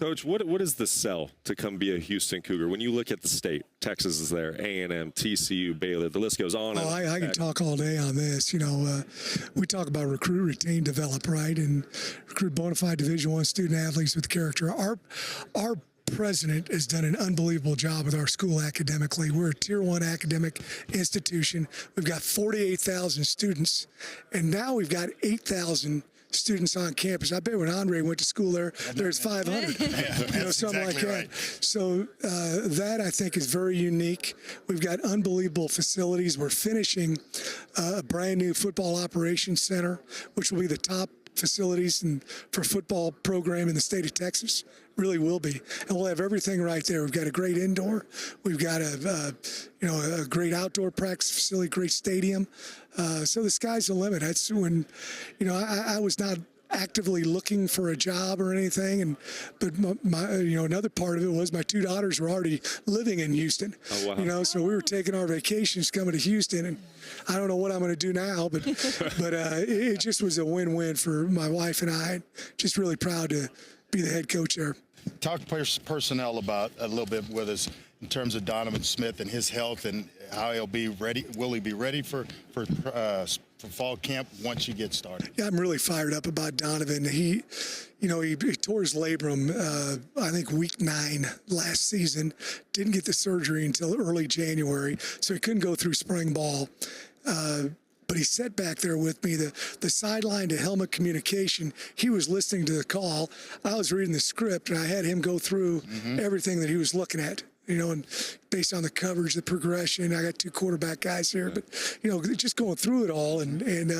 Coach, what is the sell to come be a Houston Cougar? When you look at the state, Texas is there, A&M, TCU, Baylor, the list goes on. I can talk all day on this. You know, we talk about recruit, retain, develop, right? And recruit bona fide Division I student athletes with character. Our president has done an unbelievable job with our school academically. We're a Tier 1 academic institution. We've got 48,000 students, and now we've got 8,000 students on campus. I bet when Andre went to school there's 500, something like that. Right. So that I think is very unique. We've got unbelievable facilities. We're finishing a brand new football operations center, which will be the top facilities for football program in the state of Texas. Really will be, and we'll have everything right there. We've got a great indoor, we've got a great outdoor practice facility, great stadium. So the sky's the limit. That's when, I was not actively looking for a job or anything, but my another part of it was my two daughters were already living in Houston. Oh, wow. So we were taking our vacations coming to Houston, and I don't know what I'm going to do now, but it just was a win-win for my wife and I. Just really proud to be the head coach there. Talk personnel about a little bit with us in terms of Donovan Smith and his health and how he'll be ready. Will he be ready for fall camp once you get started? Yeah, I'm really fired up about Donovan. He tore his labrum, I think week 9 last season. Didn't get the surgery until early January, so he couldn't go through spring ball. But he sat back there with me, the sideline to helmet communication. He was listening to the call. I was reading the script, and I had him go through everything that he was looking at. And based on the coverage, the progression, I got 2 quarterback guys here, but just going through it all, and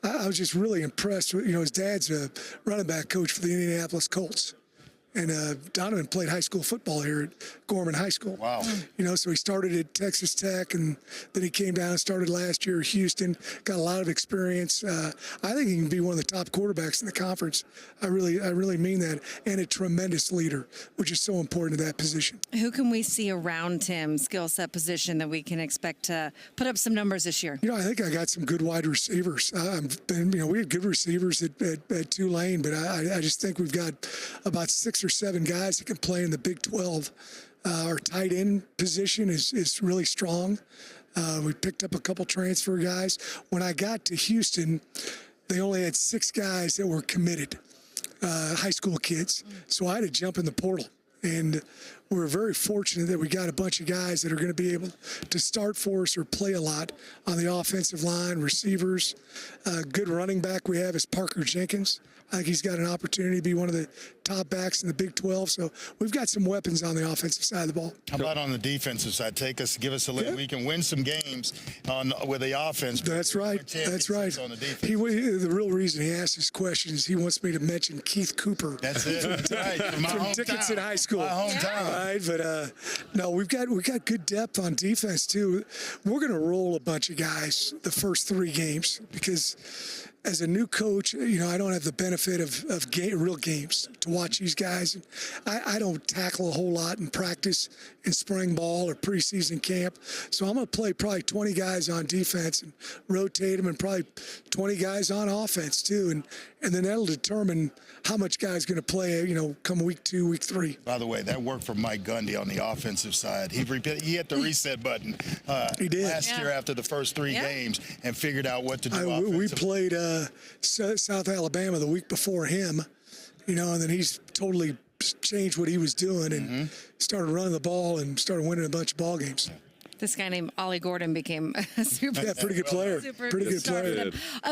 I was just really impressed with, his dad's a running back coach for the Indianapolis Colts. And Donovan played high school football here at Gorman High School. Wow. So he started at Texas Tech, and then he came down and started last year at Houston. Got a lot of experience. I think he can be one of the top quarterbacks in the conference. I really mean that. And a tremendous leader, which is so important to that position. Who can we see around him, skill set position, that we can expect to put up some numbers this year? I think I got some good wide receivers. We had good receivers at Tulane, but I just think we've got about 6 or 7 guys that can play in the Big 12. Our tight end position is really strong. We picked up a couple transfer guys. When I got to Houston, they only had 6 guys that were committed, high school kids. So I had to jump in the portal. And we're very fortunate that we got a bunch of guys that are going to be able to start for us or play a lot on the offensive line, receivers. Good running back we have is Parker Jenkins. I think he's got an opportunity to be one of the top backs in the Big 12. So we've got some weapons on the offensive side of the ball. How about on the defensive side? Give us a look. Yeah. We can win some games with the offense. That's right. That's right. On the defense. The real reason he asked this question is he wants me to mention Keith Cooper. That's it. Right. From Dickinson High School. My hometown. Right, but no, we've got good depth on defense too. We're going to roll a bunch of guys the first 3 games because as a new coach, I don't have the benefit of real games to watch these guys. I don't tackle a whole lot in practice in spring ball or preseason camp. So I'm going to play probably 20 guys on defense and rotate them, and probably 20 guys on offense too. And then that'll determine how much guys going to play, come week 2, week 3. By the way, that worked for Mike Gundy on the offensive side. He hit the reset button he did. last year after the first 3 games and figured out what to do. We played South Alabama the week before him, and then he's totally changed what he was doing and started running the ball and started winning a bunch of ball games. This guy named Ollie Gordon became a pretty good player. Pretty good player.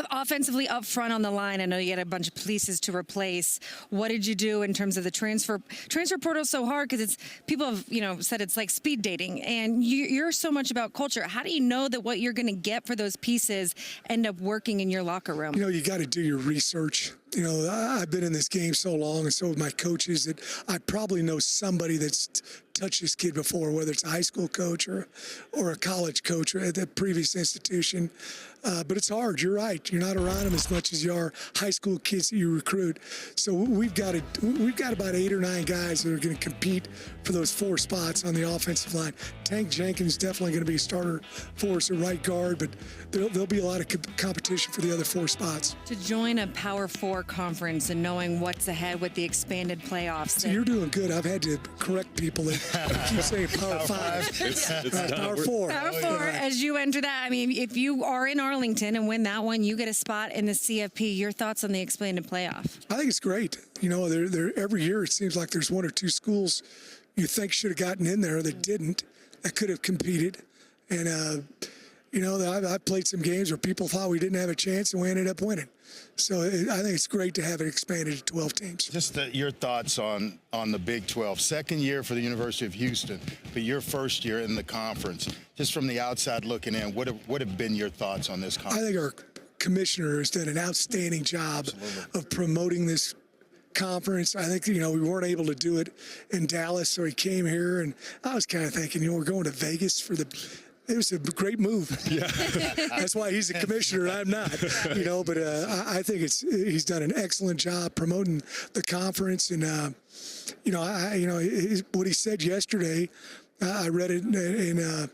Offensively, up front on the line, I know you had a bunch of pieces to replace. What did you do in terms of the transfer portal? Is so hard because people have said it's like speed dating, and you're so much about culture. How do you know that what you're going to get for those pieces end up working in your locker room? You got to do your research. I've been in this game so long, and so have my coaches, that I probably know somebody that's touched this kid before, whether it's a high school coach or a college coach or at the previous institution. But it's hard. You're right. You're not around them as much as you are high school kids that you recruit. So we've got about 8 or 9 guys that are going to compete for those 4 spots on the offensive line. Tank Jenkins definitely going to be a starter for us at right guard, but there'll be a lot of competition for the other 4 spots. To join a Power 4 conference and knowing what's ahead with the expanded playoffs. So you're doing good. I've had to correct people that keep saying Power 5. It's Power 4. Power 4, as you enter that, I mean, if you are in Arlington and win that one, you get a spot in the CFP. Your thoughts on the expanded playoff? I think it's great. You know, every year it seems like there's 1 or 2 schools you think should have gotten in there that didn't, that could have competed. And, you know, I played some games where people thought we didn't have a chance and we ended up winning. So I think it's great to have it expanded to 12 teams. Just your thoughts on the Big 12. Second year for the University of Houston, but your first year in the conference. Just from the outside looking in, what have been your thoughts on this conference? I think our commissioner has done an outstanding job of promoting this conference. I think, you know, we weren't able to do it in Dallas, so he came here, and I was kind of thinking, you know, we're going to Vegas for the. It was a great move. Yeah, that's why he's the commissioner and I'm not. You know, but I think he's done an excellent job promoting the conference, and you know, what he said yesterday, I read it in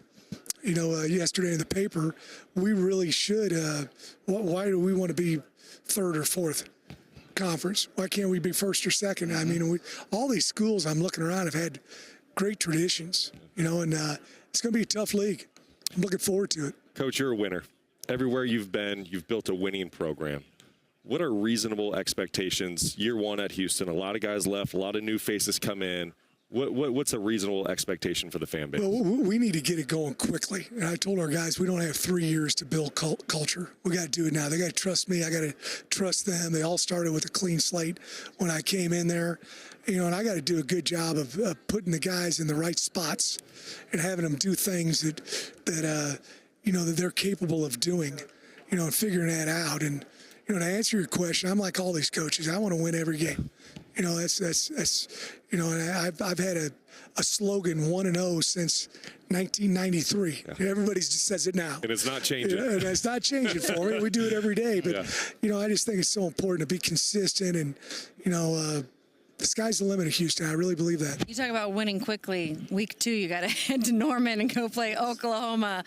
yesterday in the paper. We really should. Why do we want to be 3rd or 4th? Conference? Why can't we be 1st or 2nd? I mean, all these schools I'm looking around have had great traditions, you know, and it's going to be a tough league. I'm looking forward to it. Coach, you're a winner. Everywhere you've been, you've built a winning program. What are reasonable expectations? Year 1 at Houston, a lot of guys left, a lot of new faces come in. What's a reasonable expectation for the fan base? Well, we need to get it going quickly. And I told our guys we don't have 3 years to build culture. We got to do it now. They got to trust me. I got to trust them. They all started with a clean slate when I came in there. You know, and I got to do a good job of putting the guys in the right spots and having them do things that you know, that they're capable of doing, you know, and figuring that out. And, you know, to answer your question, I'm like all these coaches. I want to win every game. You know, that's you know, and I've had a slogan 1-0 since 1993. Yeah. Everybody just says it now. And it's not changing. And it's not changing for me. We do it every day. But, you know, I just think it's so important to be consistent and, you know, the sky's the limit of Houston. I really believe that. You talk about winning quickly. Week 2, you got to head to Norman and go play Oklahoma.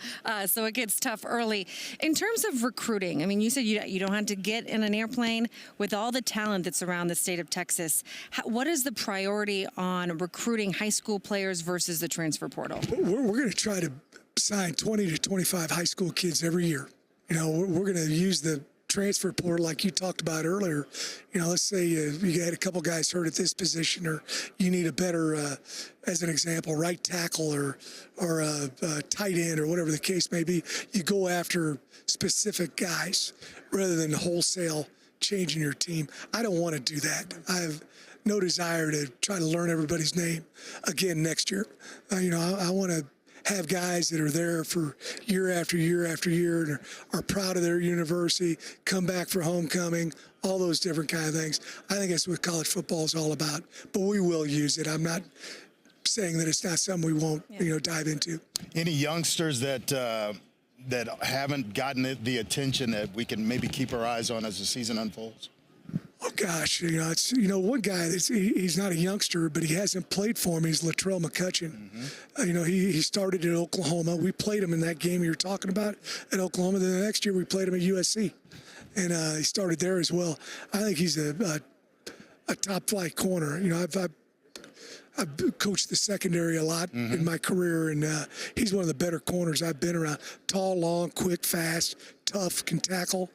So it gets tough early. In terms of recruiting, I mean, you said you don't have to get in an airplane. With all the talent that's around the state of Texas, what is the priority on recruiting high school players versus the transfer portal? We're going to try to sign 20 to 25 high school kids every year. You know, we're going to use the transfer portal like you talked about earlier. You know, let's say you had a couple guys hurt at this position, or you need a better, as an example, right tackle or tight end or whatever the case may be. You go after specific guys rather than wholesale changing your team. I don't want to do that. I have no desire to try to learn everybody's name again next year. You know, I want to have guys that are there for year after year after year and are proud of their university, come back for homecoming, all those different kind of things. I think that's what college football is all about. But we will use it. I'm not saying that it's not something we won't, you know, dive into. Any youngsters that haven't gotten the attention that we can maybe keep our eyes on as the season unfolds? Oh gosh, you know, it's, you know, one guy that's he's not a youngster, but he hasn't played for me. He's Latrell McCutcheon. Mm-hmm. You know, he started at Oklahoma. We played him in that game you were talking about at Oklahoma. Then the next year we played him at USC, and he started there as well. I think he's a top flight corner. You know, I've coached the secondary a lot in my career, and he's one of the better corners I've been around. Tall, long, quick, fast, tough, can tackle.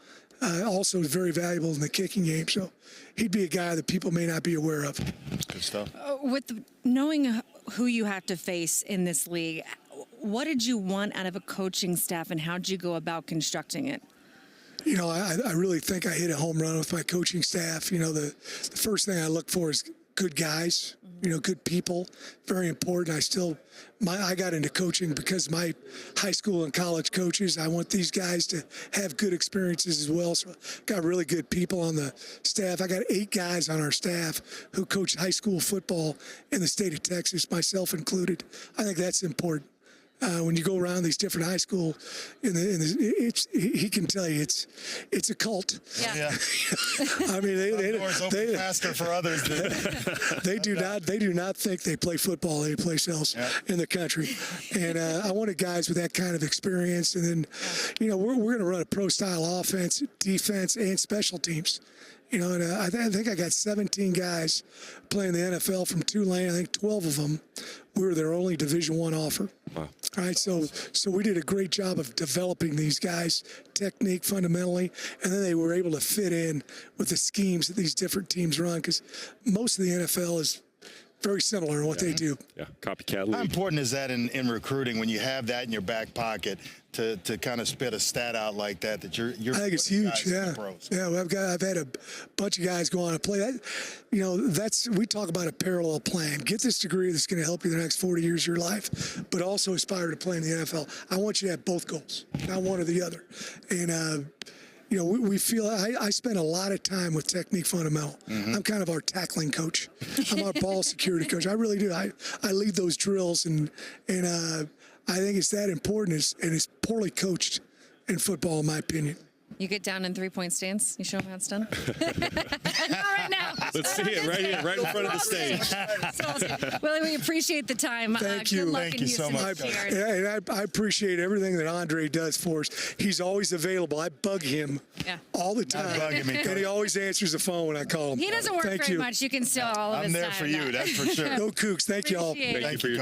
Also very valuable in the kicking game. So he'd be a guy that people may not be aware of. Good stuff. Knowing who you have to face in this league, what did you want out of a coaching staff, and how did you go about constructing it? You know, I really think I hit a home run with my coaching staff. You know, the first thing I look for is good guys, you know, good people. Very important. I got into coaching because my high school and college coaches, I want these guys to have good experiences as well. So got really good people on the staff. I got 8 guys on our staff who coach high school football in the state of Texas, myself included. I think that's important. when you go around these different high school, he can tell you it's a cult. Yeah. I mean, Doors open faster for others. they do not think they play football anyplace else in the country. And I wanted guys with that kind of experience. And then, we're going to run a pro-style offense, defense, and special teams. And I think I got 17 guys playing the NFL from Tulane. I think 12 of them we were their only Division I offer. Wow. All right, so we did a great job of developing these guys, technique fundamentally, and then they were able to fit in with the schemes that these different teams run, because most of the NFL is very similar in what they do. Yeah, copycat league. How important is that in recruiting when you have that in your back pocket to kind of spit a stat out like that you're I think it's huge. Yeah, I've had a bunch of guys go on and play that. We talk about a parallel plan. Get this degree that's going to help you the next 40 years of your life, but also aspire to play in the NFL. I want you to have both goals, not one or the other. And we feel I spend a lot of time with technique fundamental. Mm-hmm. I'm kind of our tackling coach. I'm our ball security coach. I really do. I lead those drills, and I think it's that important, and it's poorly coached in football, in my opinion. You get down in 3-point stance. You show them how it's done. Not right now. Let's see it right here, right in front of the stage. Willie, we appreciate the time. Thank you. Good luck Thank in you so Houston much. this year. And I appreciate everything that Andre does for us. He's always available. I bug him all the time, bugging me, and he always answers the phone when I call him. He doesn't work Thank very you. much. You can steal all of I'm his there time. for you, that's for sure. Go Cougs. Thank you all. Appreciate it. Thank you for your